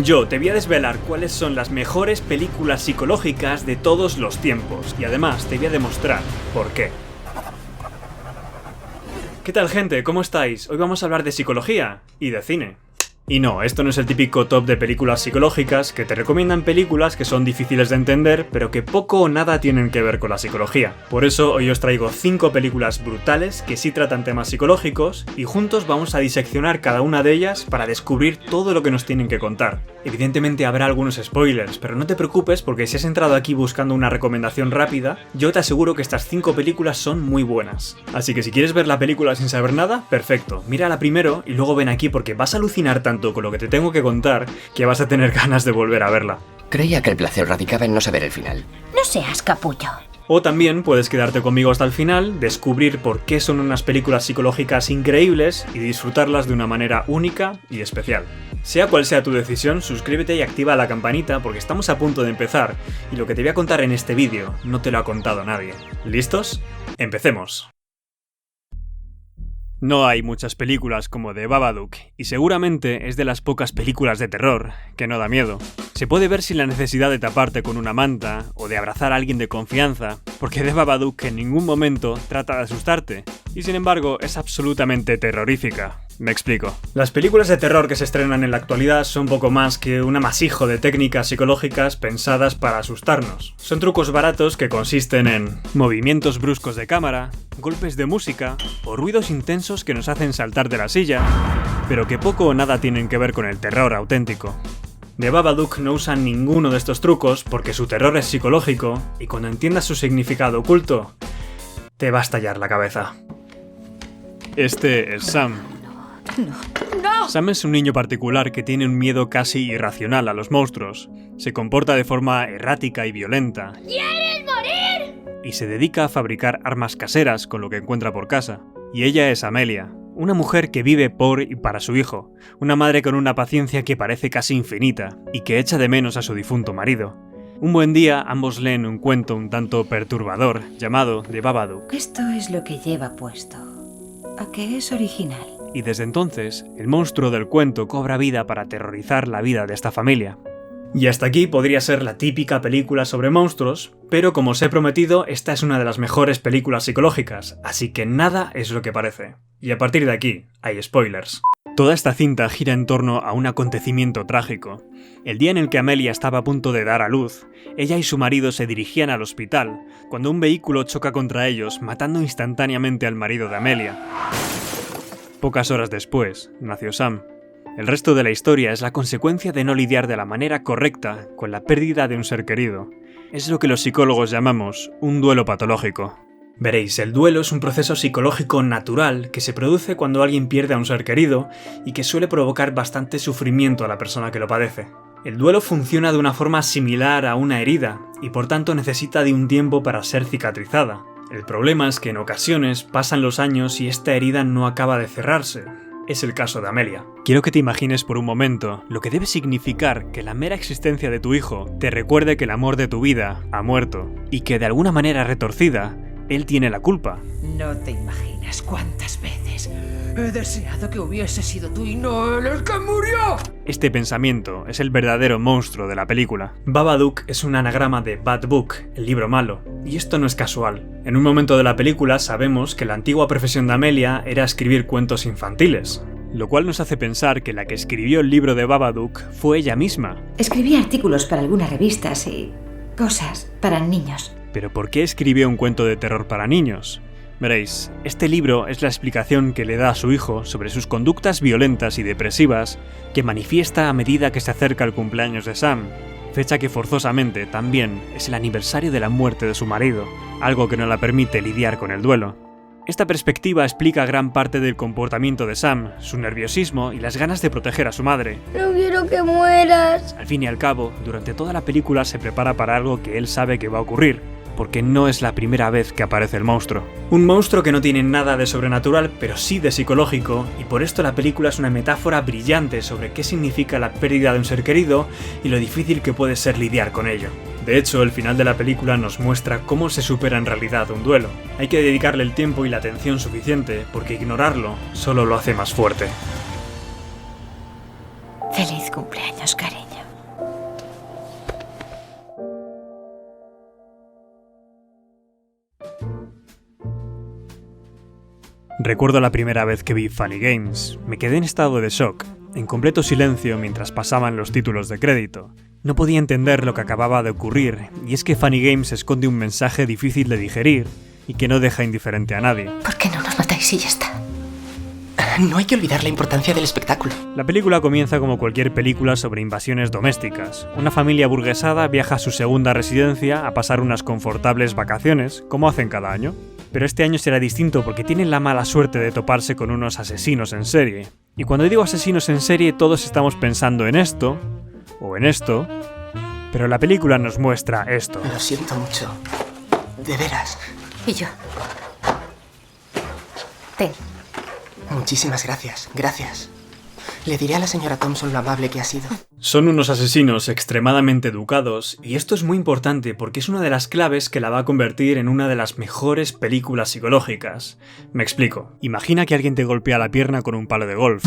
Yo te voy a desvelar cuáles son las mejores películas psicológicas de todos los tiempos y además te voy a demostrar por qué. ¿Qué tal, gente? ¿Cómo estáis? Hoy vamos a hablar de psicología y de cine. Y no, esto no es el típico top de películas psicológicas que te recomiendan películas que son difíciles de entender, pero que poco o nada tienen que ver con la psicología. Por eso hoy os traigo 5 películas brutales que sí tratan temas psicológicos y juntos vamos a diseccionar cada una de ellas para descubrir todo lo que nos tienen que contar. Evidentemente habrá algunos spoilers, pero no te preocupes porque si has entrado aquí buscando una recomendación rápida, yo te aseguro que estas 5 películas son muy buenas. Así que si quieres ver la película sin saber nada, perfecto, mírala primero y luego ven aquí porque vas a alucinar tanto con lo que te tengo que contar que vas a tener ganas de volver a verla. Creía que el placer radicaba en no saber el final. No seas capullo. O también puedes quedarte conmigo hasta el final, descubrir por qué son unas películas psicológicas increíbles y disfrutarlas de una manera única y especial. Sea cual sea tu decisión, suscríbete y activa la campanita porque estamos a punto de empezar y lo que te voy a contar en este vídeo no te lo ha contado nadie. ¿Listos? ¡Empecemos! No hay muchas películas como The Babadook, y seguramente es de las pocas películas de terror que no da miedo. Se puede ver sin la necesidad de taparte con una manta o de abrazar a alguien de confianza, porque The Babadook en ningún momento trata de asustarte, y sin embargo es absolutamente terrorífica. Me explico. Las películas de terror que se estrenan en la actualidad son poco más que un amasijo de técnicas psicológicas pensadas para asustarnos. Son trucos baratos que consisten en movimientos bruscos de cámara, golpes de música o ruidos intensos que nos hacen saltar de la silla, pero que poco o nada tienen que ver con el terror auténtico. The Babadook no usa ninguno de estos trucos porque su terror es psicológico y cuando entiendas su significado oculto, te va a estallar la cabeza. Este es Sam. ¡No! Sam es un niño particular que tiene un miedo casi irracional a los monstruos. Se comporta de forma errática y violenta. ¿Quieres morir? Y se dedica a fabricar armas caseras con lo que encuentra por casa. Y ella es Amelia, una mujer que vive por y para su hijo, una madre con una paciencia que parece casi infinita y que echa de menos a su difunto marido. Un buen día ambos leen un cuento un tanto perturbador llamado The Babadook. Esto es lo que lleva puesto. ¿A qué es original? Y desde entonces, el monstruo del cuento cobra vida para aterrorizar la vida de esta familia. Y hasta aquí podría ser la típica película sobre monstruos, pero como os he prometido, esta es una de las mejores películas psicológicas, así que nada es lo que parece. Y a partir de aquí, hay spoilers. Toda esta cinta gira en torno a un acontecimiento trágico. El día en el que Amelia estaba a punto de dar a luz, ella y su marido se dirigían al hospital, cuando un vehículo choca contra ellos, matando instantáneamente al marido de Amelia. Pocas horas después, nació Sam. El resto de la historia es la consecuencia de no lidiar de la manera correcta con la pérdida de un ser querido. Es lo que los psicólogos llamamos un duelo patológico. Veréis, el duelo es un proceso psicológico natural que se produce cuando alguien pierde a un ser querido y que suele provocar bastante sufrimiento a la persona que lo padece. El duelo funciona de una forma similar a una herida y por tanto necesita de un tiempo para ser cicatrizada. El problema es que en ocasiones pasan los años y esta herida no acaba de cerrarse. Es el caso de Amelia. Quiero que te imagines por un momento lo que debe significar que la mera existencia de tu hijo te recuerde que el amor de tu vida ha muerto y que de alguna manera retorcida, él tiene la culpa. No te imaginas cuántas veces he deseado que hubiese sido tú y no él el que murió. Este pensamiento es el verdadero monstruo de la película. Babadook es un anagrama de Bad Book, el libro malo, y esto no es casual. En un momento de la película sabemos que la antigua profesión de Amelia era escribir cuentos infantiles, lo cual nos hace pensar que la que escribió el libro de Babadook fue ella misma. Escribí artículos para algunas revistas y cosas para niños. ¿Pero por qué escribió un cuento de terror para niños? Veréis, este libro es la explicación que le da a su hijo sobre sus conductas violentas y depresivas que manifiesta a medida que se acerca el cumpleaños de Sam, fecha que forzosamente también es el aniversario de la muerte de su marido, algo que no la permite lidiar con el duelo. Esta perspectiva explica gran parte del comportamiento de Sam, su nerviosismo y las ganas de proteger a su madre. No quiero que mueras. Al fin y al cabo, durante toda la película se prepara para algo que él sabe que va a ocurrir, porque no es la primera vez que aparece el monstruo. Un monstruo que no tiene nada de sobrenatural, pero sí de psicológico, y por esto la película es una metáfora brillante sobre qué significa la pérdida de un ser querido y lo difícil que puede ser lidiar con ello. De hecho, el final de la película nos muestra cómo se supera en realidad un duelo. Hay que dedicarle el tiempo y la atención suficiente, porque ignorarlo solo lo hace más fuerte. Feliz cumpleaños, cariño. Recuerdo la primera vez que vi Funny Games. Me quedé en estado de shock, en completo silencio mientras pasaban los títulos de crédito. No podía entender lo que acababa de ocurrir, y es que Funny Games esconde un mensaje difícil de digerir y que no deja indiferente a nadie. ¿Por qué no nos matáis y ya está? No hay que olvidar la importancia del espectáculo. La película comienza como cualquier película sobre invasiones domésticas. Una familia burguesada viaja a su segunda residencia a pasar unas confortables vacaciones, como hacen cada año. Pero este año será distinto porque tienen la mala suerte de toparse con unos asesinos en serie. Y cuando digo asesinos en serie, todos estamos pensando en esto, o en esto, pero la película nos muestra esto. Lo siento mucho. De veras. ¿Y yo? Ten. Muchísimas gracias. Gracias. Le diré a la señora Thompson lo amable que ha sido. Son unos asesinos extremadamente educados, y esto es muy importante porque es una de las claves que la va a convertir en una de las mejores películas psicológicas. Me explico. Imagina que alguien te golpea la pierna con un palo de golf,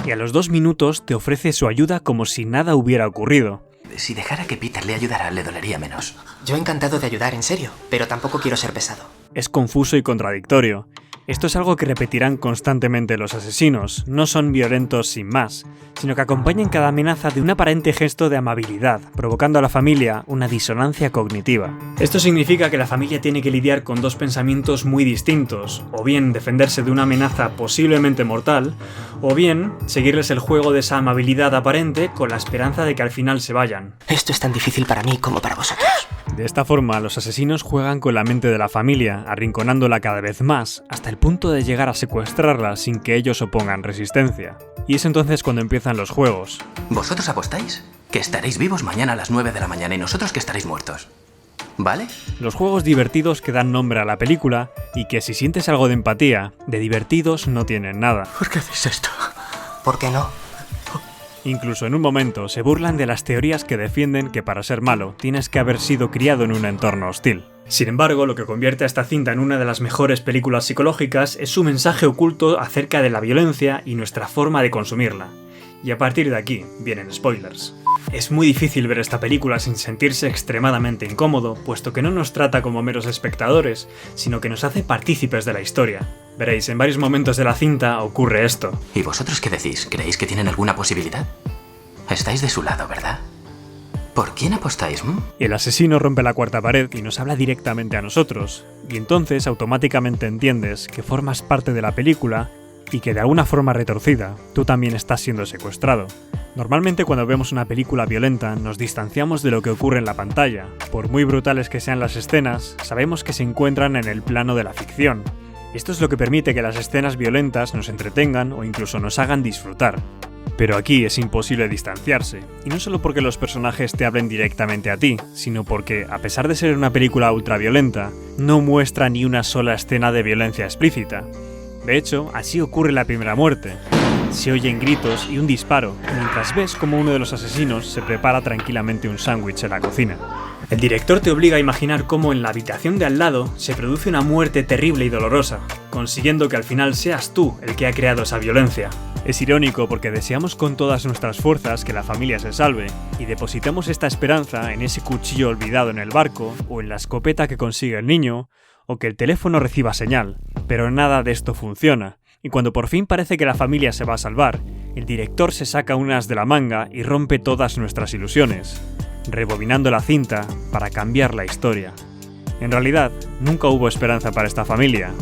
y a los 2 minutos te ofrece su ayuda como si nada hubiera ocurrido. Si dejara que Peter le ayudara, le dolería menos. Yo encantado de ayudar, en serio, pero tampoco quiero ser pesado. Es confuso y contradictorio. Esto es algo que repetirán constantemente los asesinos, no son violentos sin más, sino que acompañan cada amenaza de un aparente gesto de amabilidad, provocando a la familia una disonancia cognitiva. Esto significa que la familia tiene que lidiar con 2 pensamientos muy distintos, o bien defenderse de una amenaza posiblemente mortal, o bien seguirles el juego de esa amabilidad aparente con la esperanza de que al final se vayan. Esto es tan difícil para mí como para vosotros. De esta forma, los asesinos juegan con la mente de la familia, arrinconándola cada vez más, hasta el punto de llegar a secuestrarla sin que ellos opongan resistencia. Y es entonces cuando empiezan los juegos. ¿Vosotros apostáis? Que estaréis vivos mañana a las 9 de la mañana y nosotros que estaréis muertos. ¿Vale? Los juegos divertidos que dan nombre a la película y que si sientes algo de empatía, de divertidos no tienen nada. ¿Por qué haces esto? ¿Por qué no? Incluso en un momento se burlan de las teorías que defienden que para ser malo tienes que haber sido criado en un entorno hostil. Sin embargo, lo que convierte a esta cinta en una de las mejores películas psicológicas es su mensaje oculto acerca de la violencia y nuestra forma de consumirla. Y a partir de aquí vienen spoilers. Es muy difícil ver esta película sin sentirse extremadamente incómodo, puesto que no nos trata como meros espectadores, sino que nos hace partícipes de la historia. Veréis, en varios momentos de la cinta ocurre esto. ¿Y vosotros qué decís? ¿Creéis que tienen alguna posibilidad? Estáis de su lado, ¿verdad? ¿Por quién apostáis? El asesino rompe la cuarta pared y nos habla directamente a nosotros, y entonces automáticamente entiendes que formas parte de la película y que de alguna forma retorcida, tú también estás siendo secuestrado. Normalmente cuando vemos una película violenta nos distanciamos de lo que ocurre en la pantalla. Por muy brutales que sean las escenas, sabemos que se encuentran en el plano de la ficción. Esto es lo que permite que las escenas violentas nos entretengan o incluso nos hagan disfrutar. Pero aquí es imposible distanciarse, y no solo porque los personajes te hablen directamente a ti, sino porque, a pesar de ser una película ultraviolenta, no muestra ni una sola escena de violencia explícita. De hecho, así ocurre la primera muerte. Se oyen gritos y un disparo, mientras ves cómo uno de los asesinos se prepara tranquilamente un sándwich en la cocina. El director te obliga a imaginar cómo en la habitación de al lado se produce una muerte terrible y dolorosa, consiguiendo que al final seas tú el que ha creado esa violencia. Es irónico porque deseamos con todas nuestras fuerzas que la familia se salve, y depositamos esta esperanza en ese cuchillo olvidado en el barco, o en la escopeta que consigue el niño, o que el teléfono reciba señal, pero nada de esto funciona. Y cuando por fin parece que la familia se va a salvar, el director se saca un as de la manga y rompe todas nuestras ilusiones, rebobinando la cinta para cambiar la historia. En realidad, nunca hubo esperanza para esta familia,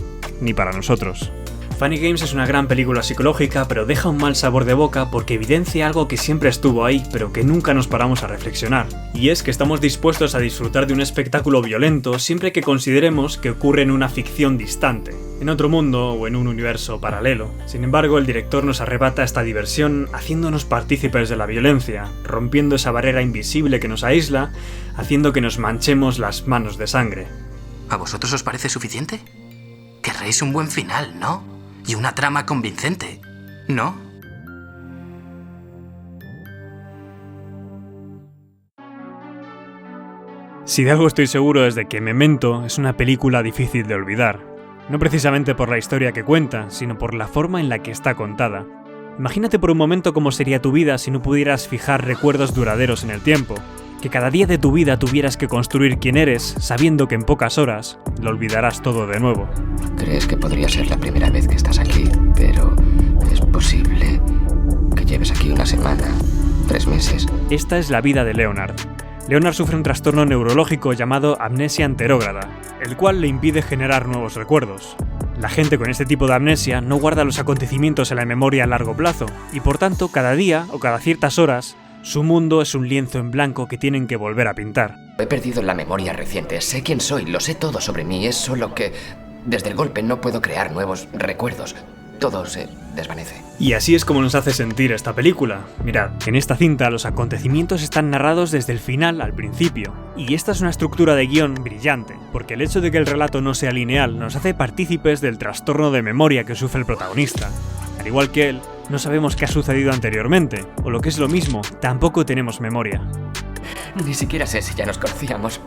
ni para nosotros. Funny Games es una gran película psicológica, pero deja un mal sabor de boca porque evidencia algo que siempre estuvo ahí, pero que nunca nos paramos a reflexionar. Y es que estamos dispuestos a disfrutar de un espectáculo violento siempre que consideremos que ocurre en una ficción distante, en otro mundo o en un universo paralelo. Sin embargo, el director nos arrebata esta diversión haciéndonos partícipes de la violencia, rompiendo esa barrera invisible que nos aísla, haciendo que nos manchemos las manos de sangre. ¿A vosotros os parece suficiente? Querréis un buen final, ¿no? Y una trama convincente, ¿no? Si de algo estoy seguro es de que Memento es una película difícil de olvidar. No precisamente por la historia que cuenta, sino por la forma en la que está contada. Imagínate por un momento cómo sería tu vida si no pudieras fijar recuerdos duraderos en el tiempo. Que cada día de tu vida tuvieras que construir quién eres, sabiendo que en pocas horas lo olvidarás todo de nuevo. Crees que podría ser la primera vez que estás aquí, pero es posible que lleves aquí una semana, 3 meses. Esta es la vida de Leonard. Leonard sufre un trastorno neurológico llamado amnesia anterógrada, el cual le impide generar nuevos recuerdos. La gente con este tipo de amnesia no guarda los acontecimientos en la memoria a largo plazo, y por tanto, cada día o cada ciertas horas, su mundo es un lienzo en blanco que tienen que volver a pintar. He perdido la memoria reciente, sé quién soy, lo sé todo sobre mí, es solo que desde el golpe no puedo crear nuevos recuerdos. Todo se desvanece. Y así es como nos hace sentir esta película. Mirad, en esta cinta los acontecimientos están narrados desde el final al principio. Y esta es una estructura de guión brillante, porque el hecho de que el relato no sea lineal nos hace partícipes del trastorno de memoria que sufre el protagonista. Al igual que él, no sabemos qué ha sucedido anteriormente, o lo que es lo mismo, tampoco tenemos memoria. Ni siquiera sé si ya nos conocíamos.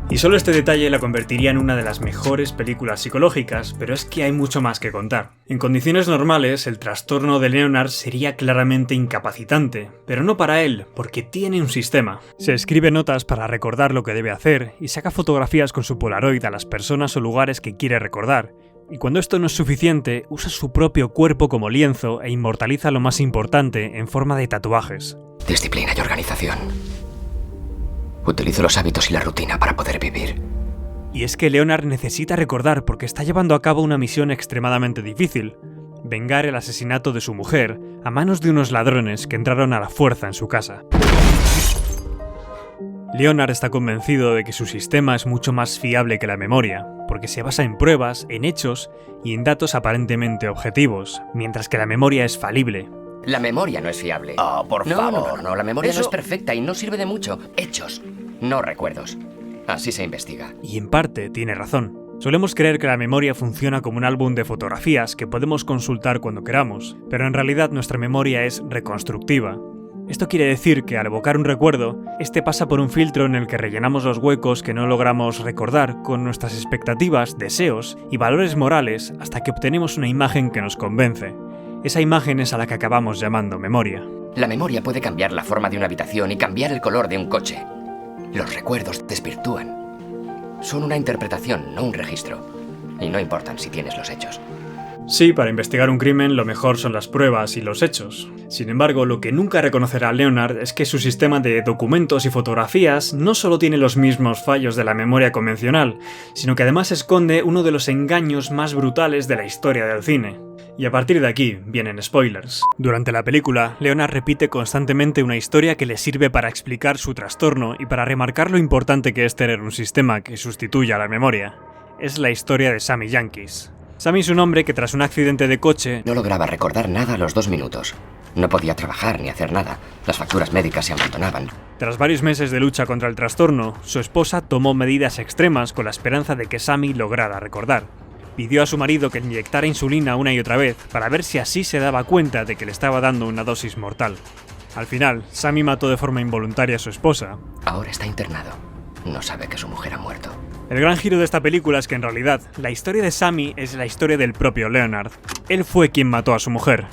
Y solo este detalle la convertiría en una de las mejores películas psicológicas, pero es que hay mucho más que contar. En condiciones normales, el trastorno de Leonard sería claramente incapacitante, pero no para él, porque tiene un sistema. Se escribe notas para recordar lo que debe hacer y saca fotografías con su Polaroid a las personas o lugares que quiere recordar. Y cuando esto no es suficiente, usa su propio cuerpo como lienzo e inmortaliza lo más importante en forma de tatuajes. Disciplina y organización. Utilizo los hábitos y la rutina para poder vivir. Y es que Leonard necesita recordar porque está llevando a cabo una misión extremadamente difícil: vengar el asesinato de su mujer a manos de unos ladrones que entraron a la fuerza en su casa. Leonard está convencido de que su sistema es mucho más fiable que la memoria, porque se basa en pruebas, en hechos y en datos aparentemente objetivos, mientras que la memoria es falible. La memoria no es fiable. Oh, por favor. No, la memoria Eso no es perfecta y no sirve de mucho. Hechos, no recuerdos. Así se investiga. Y en parte tiene razón. Solemos creer que la memoria funciona como un álbum de fotografías que podemos consultar cuando queramos, pero en realidad nuestra memoria es reconstructiva. Esto quiere decir que al evocar un recuerdo, este pasa por un filtro en el que rellenamos los huecos que no logramos recordar con nuestras expectativas, deseos y valores morales hasta que obtenemos una imagen que nos convence. Esa imagen es a la que acabamos llamando memoria. La memoria puede cambiar la forma de una habitación y cambiar el color de un coche. Los recuerdos desvirtúan. Son una interpretación, no un registro. Y no importan si tienes los hechos. Sí, para investigar un crimen lo mejor son las pruebas y los hechos. Sin embargo, lo que nunca reconocerá Leonard es que su sistema de documentos y fotografías no solo tiene los mismos fallos de la memoria convencional, sino que además esconde uno de los engaños más brutales de la historia del cine. Y a partir de aquí vienen spoilers. Durante la película, Leonard repite constantemente una historia que le sirve para explicar su trastorno y para remarcar lo importante que es tener un sistema que sustituya a la memoria. Es la historia de Sammy Yankees. Sammy es un hombre que tras un accidente de coche no lograba recordar nada a los 2 minutos. No podía trabajar ni hacer nada. Las facturas médicas se amontonaban. Tras varios meses de lucha contra el trastorno, su esposa tomó medidas extremas con la esperanza de que Sammy lograra recordar. Pidió a su marido que le inyectara insulina una y otra vez para ver si así se daba cuenta de que le estaba dando una dosis mortal. Al final, Sammy mató de forma involuntaria a su esposa. Ahora está internado. No sabe que su mujer ha muerto. El gran giro de esta película es que en realidad, la historia de Sammy es la historia del propio Leonard. Él fue quien mató a su mujer.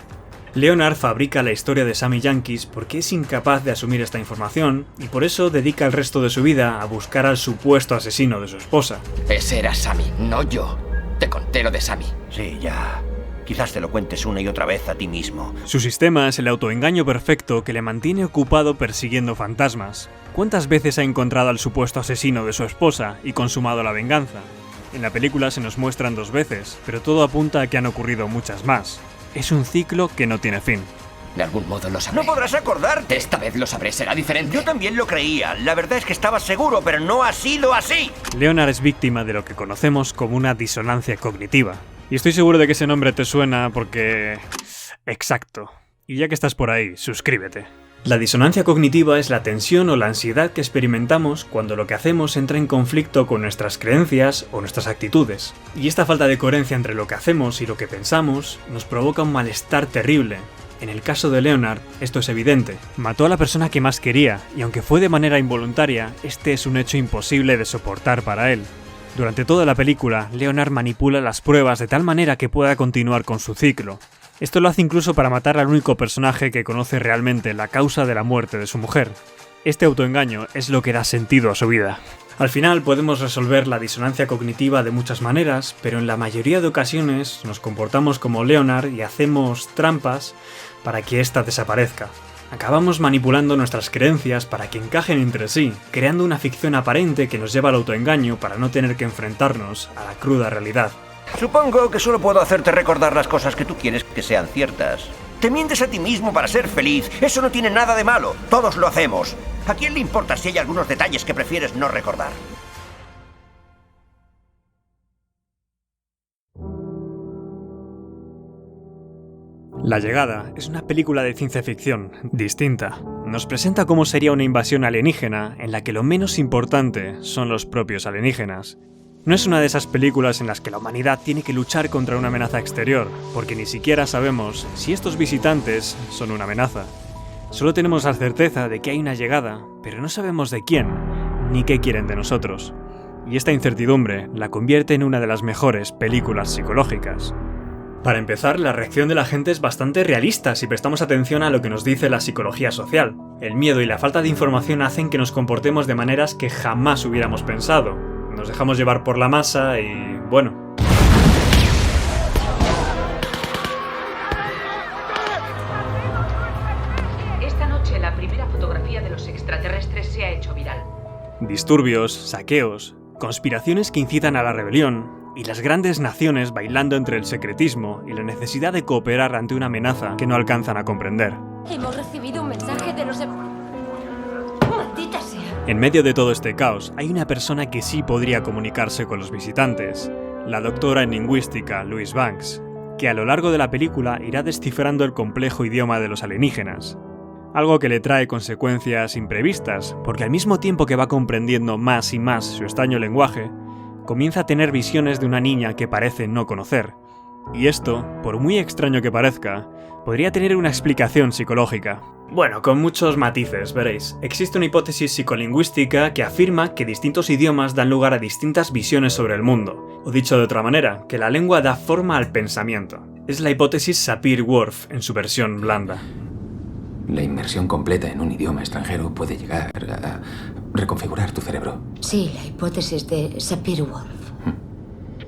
Leonard fabrica la historia de Sammy Yankees porque es incapaz de asumir esta información y por eso dedica el resto de su vida a buscar al supuesto asesino de su esposa. Ese era Sammy, no yo. Te conté lo de Sammy. Sí, ya. Quizás te lo cuentes una y otra vez a ti mismo. Su sistema es el autoengaño perfecto que le mantiene ocupado persiguiendo fantasmas. ¿Cuántas veces ha encontrado al supuesto asesino de su esposa y consumado la venganza? En la película se nos muestran 2 veces, pero todo apunta a que han ocurrido muchas más. Es un ciclo que no tiene fin. De algún modo lo sabré. No podrás acordarte. Esta vez lo sabré, será diferente. Yo también lo creía. La verdad es que estaba seguro, pero no ha sido así. Leonard es víctima de lo que conocemos como una disonancia cognitiva. Y estoy seguro de que ese nombre te suena porque... Exacto. Y ya que estás por ahí, suscríbete. La disonancia cognitiva es la tensión o la ansiedad que experimentamos cuando lo que hacemos entra en conflicto con nuestras creencias o nuestras actitudes. Y esta falta de coherencia entre lo que hacemos y lo que pensamos nos provoca un malestar terrible. En el caso de Leonard, esto es evidente. Mató a la persona que más quería, y aunque fue de manera involuntaria, este es un hecho imposible de soportar para él. Durante toda la película, Leonard manipula las pruebas de tal manera que pueda continuar con su ciclo. Esto lo hace incluso para matar al único personaje que conoce realmente la causa de la muerte de su mujer. Este autoengaño es lo que da sentido a su vida. Al final podemos resolver la disonancia cognitiva de muchas maneras, pero en la mayoría de ocasiones nos comportamos como Leonard y hacemos trampas para que ésta desaparezca. Acabamos manipulando nuestras creencias para que encajen entre sí, creando una ficción aparente que nos lleva al autoengaño para no tener que enfrentarnos a la cruda realidad. Supongo que solo puedo hacerte recordar las cosas que tú quieres que sean ciertas. Te mientes a ti mismo para ser feliz. Eso no tiene nada de malo. Todos lo hacemos. ¿A quién le importa si hay algunos detalles que prefieres no recordar? La Llegada es una película de ciencia ficción distinta. Nos presenta cómo sería una invasión alienígena en la que lo menos importante son los propios alienígenas. No es una de esas películas en las que la humanidad tiene que luchar contra una amenaza exterior, porque ni siquiera sabemos si estos visitantes son una amenaza. Solo tenemos la certeza de que hay una llegada, pero no sabemos de quién, ni qué quieren de nosotros. Y esta incertidumbre la convierte en una de las mejores películas psicológicas. Para empezar, la reacción de la gente es bastante realista si prestamos atención a lo que nos dice la psicología social. El miedo y la falta de información hacen que nos comportemos de maneras que jamás hubiéramos pensado. Nos dejamos llevar por la masa y, bueno. Esta noche la primera fotografía de los extraterrestres se ha hecho viral. Disturbios, saqueos, conspiraciones que incitan a la rebelión y las grandes naciones bailando entre el secretismo y la necesidad de cooperar ante una amenaza que no alcanzan a comprender. Hemos recibido un mensaje de los... ¡Maldita sea! En medio de todo este caos, hay una persona que sí podría comunicarse con los visitantes, la doctora en lingüística Louise Banks, que a lo largo de la película irá descifrando el complejo idioma de los alienígenas. Algo que le trae consecuencias imprevistas, porque al mismo tiempo que va comprendiendo más y más su extraño lenguaje, comienza a tener visiones de una niña que parece no conocer. Y esto, por muy extraño que parezca, podría tener una explicación psicológica. Bueno, con muchos matices, veréis. Existe una hipótesis psicolingüística que afirma que distintos idiomas dan lugar a distintas visiones sobre el mundo. O dicho de otra manera, que la lengua da forma al pensamiento. Es la hipótesis Sapir-Whorf en su versión blanda. La inmersión completa en un idioma extranjero puede llegar a reconfigurar tu cerebro. Sí, la hipótesis de Sapir-Whorf.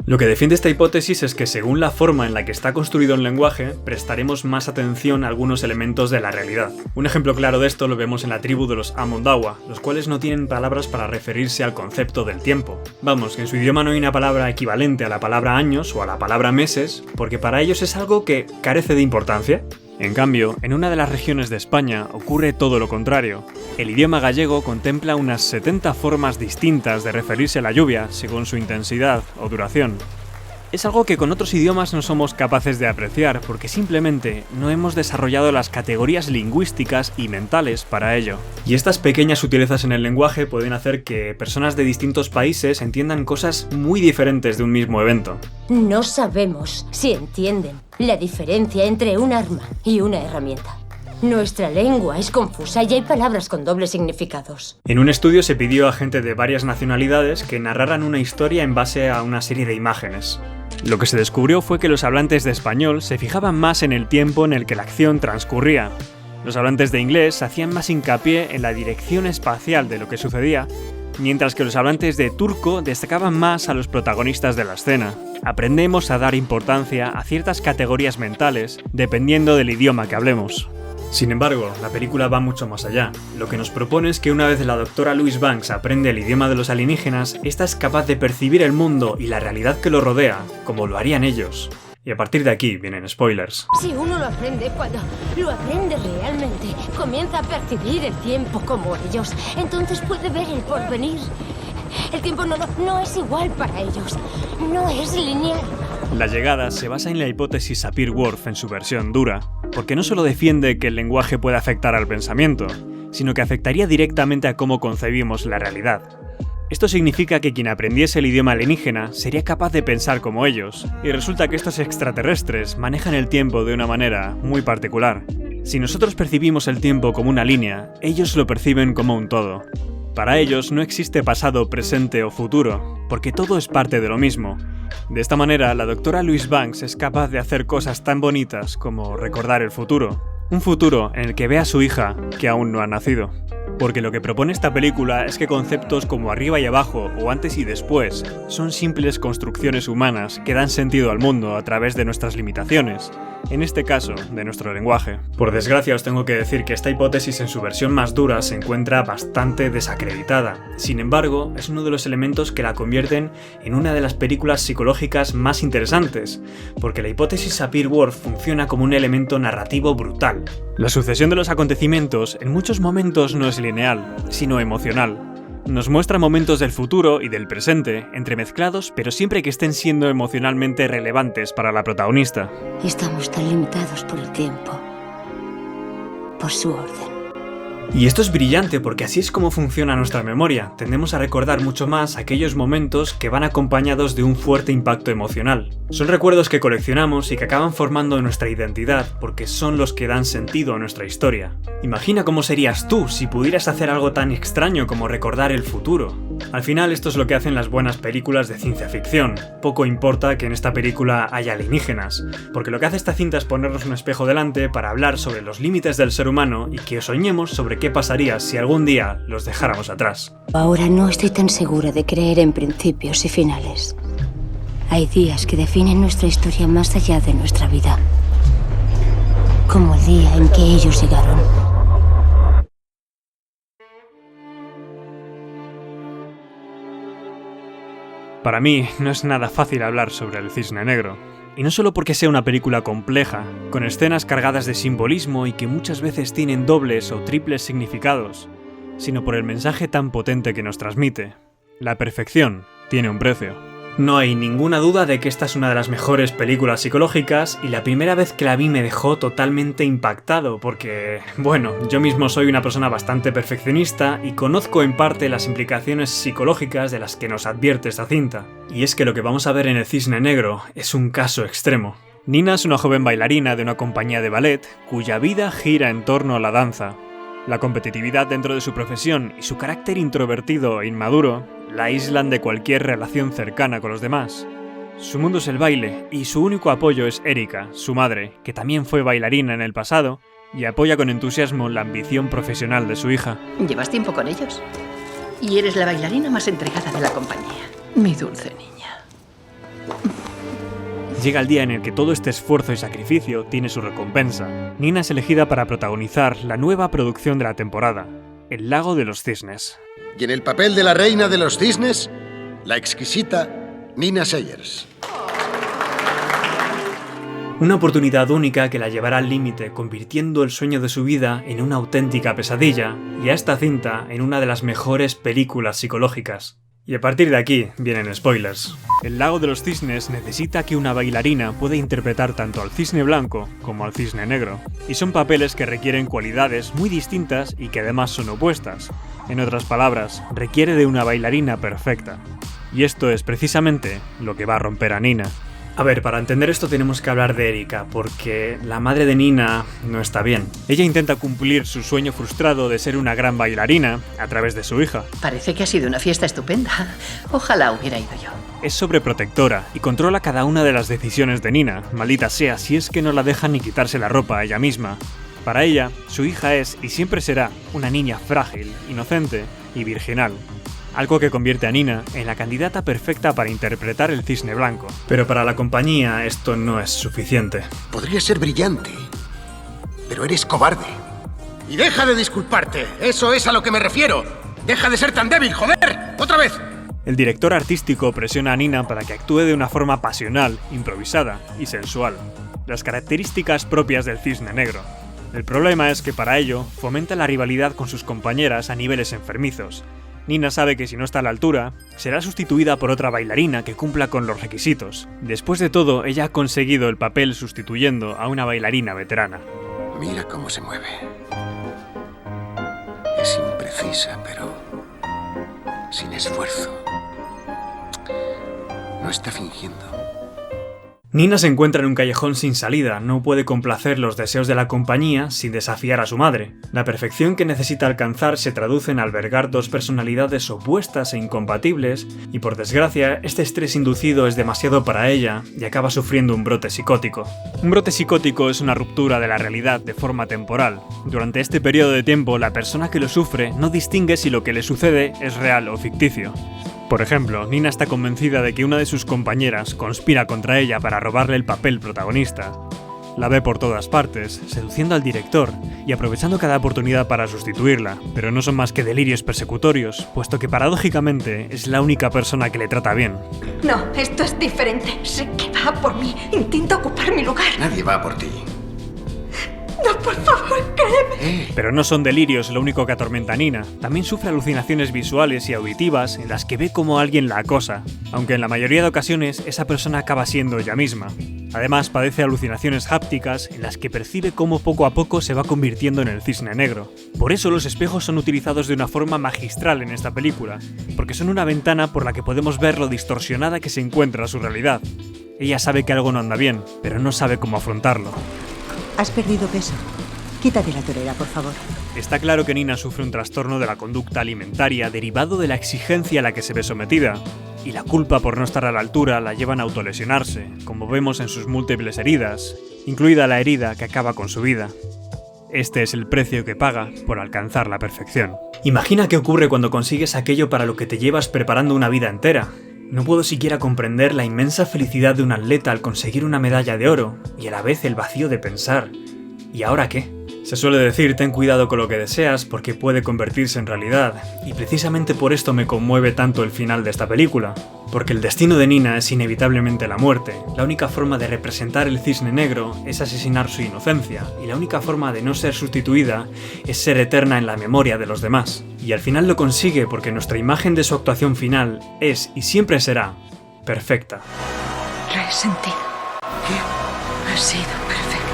Lo que defiende esta hipótesis es que según la forma en la que está construido el lenguaje, prestaremos más atención a algunos elementos de la realidad. Un ejemplo claro de esto lo vemos en la tribu de los Amondawa, los cuales no tienen palabras para referirse al concepto del tiempo. Vamos, que en su idioma no hay una palabra equivalente a la palabra años o a la palabra meses, porque para ellos es algo que carece de importancia. En cambio, en una de las regiones de España ocurre todo lo contrario. El idioma gallego contempla unas 70 formas distintas de referirse a la lluvia según su intensidad o duración. Es algo que con otros idiomas no somos capaces de apreciar porque simplemente no hemos desarrollado las categorías lingüísticas y mentales para ello. Y estas pequeñas sutilezas en el lenguaje pueden hacer que personas de distintos países entiendan cosas muy diferentes de un mismo evento. No sabemos si entienden la diferencia entre un arma y una herramienta. Nuestra lengua es confusa y hay palabras con dobles significados. En un estudio se pidió a gente de varias nacionalidades que narraran una historia en base a una serie de imágenes. Lo que se descubrió fue que los hablantes de español se fijaban más en el tiempo en el que la acción transcurría. Los hablantes de inglés hacían más hincapié en la dirección espacial de lo que sucedía, mientras que los hablantes de turco destacaban más a los protagonistas de la escena. Aprendemos a dar importancia a ciertas categorías mentales dependiendo del idioma que hablemos. Sin embargo, la película va mucho más allá. Lo que nos propone es que una vez la doctora Louise Banks aprende el idioma de los alienígenas, esta es capaz de percibir el mundo y la realidad que lo rodea, como lo harían ellos. Y a partir de aquí vienen spoilers. Si uno lo aprende, cuando lo aprende realmente, comienza a percibir el tiempo como ellos. Entonces puede ver el porvenir. El tiempo no es igual para ellos. No es lineal. La Llegada se basa en la hipótesis Sapir-Whorf en su versión dura, porque no solo defiende que el lenguaje puede afectar al pensamiento, sino que afectaría directamente a cómo concebimos la realidad. Esto significa que quien aprendiese el idioma alienígena sería capaz de pensar como ellos, y resulta que estos extraterrestres manejan el tiempo de una manera muy particular. Si nosotros percibimos el tiempo como una línea, ellos lo perciben como un todo. Para ellos no existe pasado, presente o futuro, porque todo es parte de lo mismo. De esta manera, la doctora Louise Banks es capaz de hacer cosas tan bonitas como recordar el futuro. Un futuro en el que ve a su hija que aún no ha nacido. Porque lo que propone esta película es que conceptos como arriba y abajo o antes y después son simples construcciones humanas que dan sentido al mundo a través de nuestras limitaciones, en este caso, de nuestro lenguaje. Por desgracia os tengo que decir que esta hipótesis en su versión más dura se encuentra bastante desacreditada. Sin embargo, es uno de los elementos que la convierten en una de las películas psicológicas más interesantes, porque la hipótesis Sapir-Whorf funciona como un elemento narrativo brutal. La sucesión de los acontecimientos en muchos momentos no es lineal, sino emocional. Nos muestra momentos del futuro y del presente, entremezclados, pero siempre que estén siendo emocionalmente relevantes para la protagonista. Estamos tan limitados por el tiempo, por su orden. Y esto es brillante porque así es como funciona nuestra memoria. Tendemos a recordar mucho más aquellos momentos que van acompañados de un fuerte impacto emocional. Son recuerdos que coleccionamos y que acaban formando nuestra identidad porque son los que dan sentido a nuestra historia. Imagina cómo serías tú si pudieras hacer algo tan extraño como recordar el futuro. Al final esto es lo que hacen las buenas películas de ciencia ficción. Poco importa que en esta película haya alienígenas, porque lo que hace esta cinta es ponernos un espejo delante para hablar sobre los límites del ser humano y que soñemos sobre qué pasaría si algún día los dejáramos atrás. Ahora no estoy tan segura de creer en principios y finales. Hay días que definen nuestra historia más allá de nuestra vida. Como el día en que ellos llegaron. Para mí no es nada fácil hablar sobre el Cisne Negro. Y no solo porque sea una película compleja, con escenas cargadas de simbolismo y que muchas veces tienen dobles o triples significados, sino por el mensaje tan potente que nos transmite. La perfección tiene un precio. No hay ninguna duda de que esta es una de las mejores películas psicológicas y la primera vez que la vi me dejó totalmente impactado porque, bueno, yo mismo soy una persona bastante perfeccionista y conozco en parte las implicaciones psicológicas de las que nos advierte esta cinta. Y es que lo que vamos a ver en El Cisne Negro es un caso extremo. Nina es una joven bailarina de una compañía de ballet cuya vida gira en torno a la danza. La competitividad dentro de su profesión y su carácter introvertido e inmaduro la aíslan de cualquier relación cercana con los demás. Su mundo es el baile y su único apoyo es Erika, su madre, que también fue bailarina en el pasado y apoya con entusiasmo la ambición profesional de su hija. ¿Llevas tiempo con ellos? Y eres la bailarina más entregada de la compañía. Mi dulce niña. Llega el día en el que todo este esfuerzo y sacrificio tiene su recompensa. Nina es elegida para protagonizar la nueva producción de la temporada, El Lago de los Cisnes. Y en el papel de la reina de los cisnes, la exquisita Nina Sayers. Una oportunidad única que la llevará al límite, convirtiendo el sueño de su vida en una auténtica pesadilla, y a esta cinta en una de las mejores películas psicológicas. Y a partir de aquí vienen spoilers. El Lago de los Cisnes necesita que una bailarina pueda interpretar tanto al cisne blanco como al cisne negro. Y son papeles que requieren cualidades muy distintas y que además son opuestas. En otras palabras, requiere de una bailarina perfecta. Y esto es precisamente lo que va a romper a Nina. A ver, para entender esto tenemos que hablar de Erika, porque la madre de Nina no está bien. Ella intenta cumplir su sueño frustrado de ser una gran bailarina a través de su hija. Parece que ha sido una fiesta estupenda. Ojalá hubiera ido yo. Es sobreprotectora y controla cada una de las decisiones de Nina, maldita sea si es que no la deja ni quitarse la ropa a ella misma. Para ella, su hija es y siempre será una niña frágil, inocente y virginal. Algo que convierte a Nina en la candidata perfecta para interpretar el cisne blanco. Pero para la compañía esto no es suficiente. Podría ser brillante, pero eres cobarde. Y deja de disculparte, eso es a lo que me refiero. Deja de ser tan débil, joder, otra vez. El director artístico presiona a Nina para que actúe de una forma pasional, improvisada y sensual. Las características propias del cisne negro. El problema es que para ello fomenta la rivalidad con sus compañeras a niveles enfermizos. Nina sabe que si no está a la altura, será sustituida por otra bailarina que cumpla con los requisitos. Después de todo, ella ha conseguido el papel sustituyendo a una bailarina veterana. Mira cómo se mueve. Es imprecisa, pero sin esfuerzo. No está fingiendo. Nina se encuentra en un callejón sin salida, no puede complacer los deseos de la compañía sin desafiar a su madre. La perfección que necesita alcanzar se traduce en albergar dos personalidades opuestas e incompatibles, y por desgracia, este estrés inducido es demasiado para ella y acaba sufriendo un brote psicótico. Un brote psicótico es una ruptura de la realidad de forma temporal. Durante este periodo de tiempo, la persona que lo sufre no distingue si lo que le sucede es real o ficticio. Por ejemplo, Nina está convencida de que una de sus compañeras conspira contra ella para robarle el papel protagonista. La ve por todas partes, seduciendo al director y aprovechando cada oportunidad para sustituirla, pero no son más que delirios persecutorios, puesto que paradójicamente es la única persona que le trata bien. No, esto es diferente. Sé que va por mí. Intenta ocupar mi lugar. Nadie va por ti. No, por favor, créeme. Pero no son delirios lo único que atormenta a Nina. También sufre alucinaciones visuales y auditivas en las que ve cómo alguien la acosa, aunque en la mayoría de ocasiones esa persona acaba siendo ella misma. Además, padece alucinaciones hápticas en las que percibe cómo poco a poco se va convirtiendo en el cisne negro. Por eso los espejos son utilizados de una forma magistral en esta película, porque son una ventana por la que podemos ver lo distorsionada que se encuentra su realidad. Ella sabe que algo no anda bien, pero no sabe cómo afrontarlo. Has perdido peso. Quítate la torera, por favor. Está claro que Nina sufre un trastorno de la conducta alimentaria derivado de la exigencia a la que se ve sometida, y la culpa por no estar a la altura la llevan a autolesionarse, como vemos en sus múltiples heridas, incluida la herida que acaba con su vida. Este es el precio que paga por alcanzar la perfección. Imagina qué ocurre cuando consigues aquello para lo que te llevas preparando una vida entera. No puedo siquiera comprender la inmensa felicidad de un atleta al conseguir una medalla de oro, y a la vez el vacío de pensar, ¿y ahora qué? Se suele decir, ten cuidado con lo que deseas porque puede convertirse en realidad, y precisamente por esto me conmueve tanto el final de esta película, porque el destino de Nina es inevitablemente la muerte. La única forma de representar el cisne negro es asesinar su inocencia, y la única forma de no ser sustituida es ser eterna en la memoria de los demás. Y al final lo consigue porque nuestra imagen de su actuación final es y siempre será perfecta. Lo he sentido. Ha sido perfecto.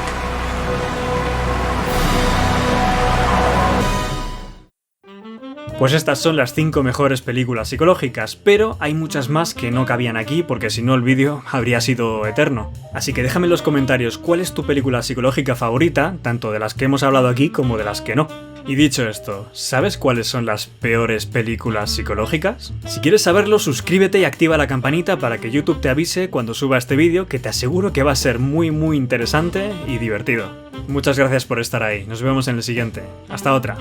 Pues estas son las 5 mejores películas psicológicas, pero hay muchas más que no cabían aquí porque si no el vídeo habría sido eterno. Así que déjame en los comentarios cuál es tu película psicológica favorita, tanto de las que hemos hablado aquí como de las que no. Y dicho esto, ¿sabes cuáles son las peores películas psicológicas? Si quieres saberlo, suscríbete y activa la campanita para que YouTube te avise cuando suba este vídeo, que te aseguro que va a ser muy interesante y divertido. Muchas gracias por estar ahí, nos vemos en el siguiente. Hasta otra.